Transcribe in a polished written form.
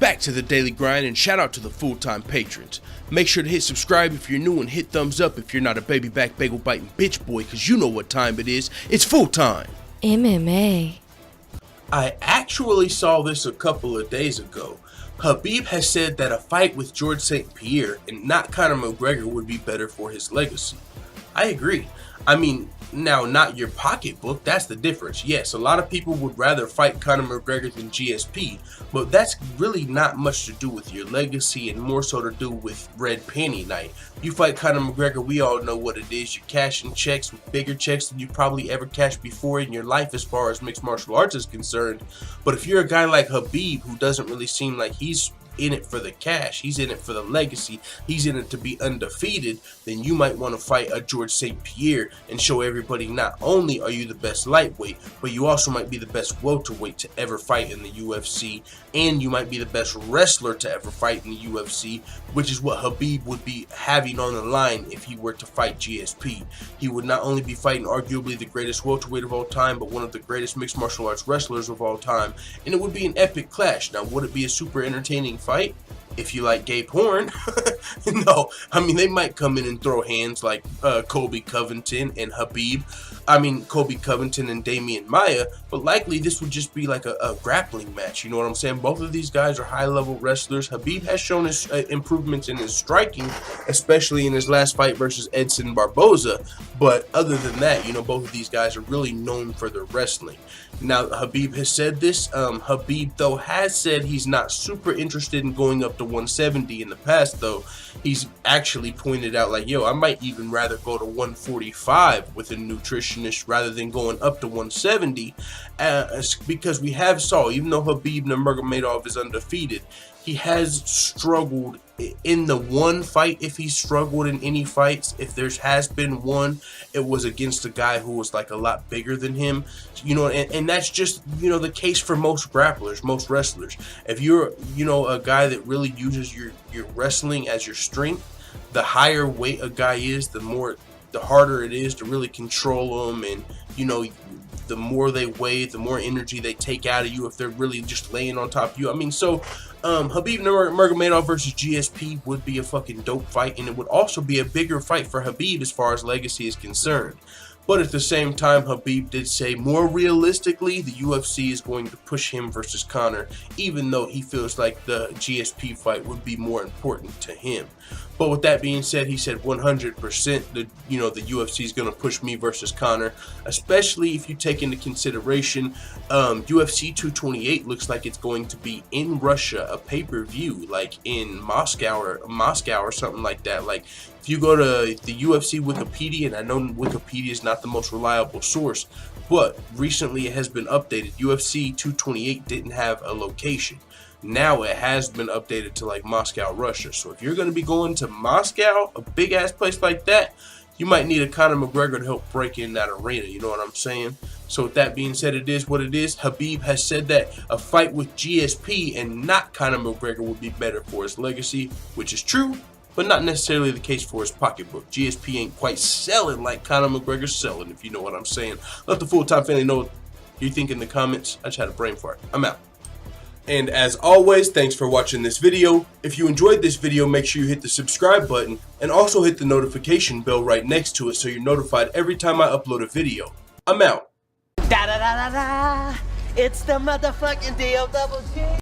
Back to the daily grind, and shout out to the full-time patrons. Make sure to hit subscribe if you're new and hit thumbs up if you're not a baby back bagel biting bitch boy, cause you know what time it is. It's full time. MMA. I actually saw this a couple of days ago. Khabib has said that a fight with George St. Pierre and not Conor McGregor would be better for his legacy. I agree. I mean, now not your pocketbook, that's the difference. Yes, a lot of people would rather fight Conor McGregor than GSP, but that's really not much to do with your legacy and more so to do with red panty night. You fight Conor McGregor, we all know what it is. You're cashing checks, bigger checks than you probably ever cashed before in your life as far as mixed martial arts is concerned. But if you're a guy like Khabib, who doesn't really seem like he's in it for the cash, he's in it for the legacy, he's in it to be undefeated, then you might want to fight a George St. Pierre and show everybody not only are you the best lightweight, but you also might be the best welterweight to ever fight in the UFC, and you might be the best wrestler to ever fight in the UFC, which is what Khabib would be having on the line if he were to fight GSP. He would not only be fighting arguably the greatest welterweight of all time, but one of the greatest mixed martial arts wrestlers of all time, and it would be an epic clash. Now, would it be a super entertaining fight? If you like gay porn, no. I mean, they might come in and throw hands like Colby Covington and Khabib. I mean, Colby Covington and Damian Maia, but likely this would just be like a grappling match. You know what I'm saying? Both of these guys are high-level wrestlers. Khabib has shown his improvements in his striking, especially in his last fight versus Edson Barboza. But other than that, you know, both of these guys are really known for their wrestling. Now, Khabib has said this. Khabib, though, has said he's not super interested in going up to 170 in the past, though. He's actually pointed out, like, yo, I might even rather go to 145 with a nutritionist rather than going up to 170, because we have saw, even though Khabib Nurmagomedov is undefeated, he has struggled in the one fight. If he's struggled in any fights, if there has been one, it was against a guy who was like a lot bigger than him, you know, and that's just, you know, the case for most grapplers, most wrestlers. If you're, you know, a guy that really uses your wrestling as your strength, the higher weight a guy is, the harder it is to really control them, and, you know, the more they weigh, the more energy they take out of you if they're really just laying on top of you. I mean, so Khabib Nurmagomedov versus GSP would be a fucking dope fight, and it would also be a bigger fight for Khabib as far as legacy is concerned. But at the same time, Khabib did say more realistically the UFC is going to push him versus Conor, even though he feels like the GSP fight would be more important to him. But with that being said, he said 100% that, you know, the UFC is going to push me versus Conor, especially if you take into consideration UFC 228 looks like it's going to be in Russia, a pay-per-view, like in Moscow or something like that. Like, if you go to the UFC Wikipedia, and I know Wikipedia is not the most reliable source, but recently it has been updated. UFC 228 didn't have a location. Now it has been updated to like Moscow, Russia. So if you're going to be going to Moscow, a big ass place like that, you might need a Conor McGregor to help break in that arena. You know what I'm saying? So with that being said, it is what it is. Khabib has said that a fight with GSP and not Conor McGregor would be better for his legacy, which is true, but not necessarily the case for his pocketbook. GSP ain't quite selling like Conor McGregor's selling, if you know what I'm saying. Let the full-time family know what you think in the comments. I just had a brain fart. I'm out. And as always, thanks for watching this video. If you enjoyed this video, make sure you hit the subscribe button and also hit the notification bell right next to it so you're notified every time I upload a video. I'm out. Da da da da da. It's the motherfucking D-O-double-G.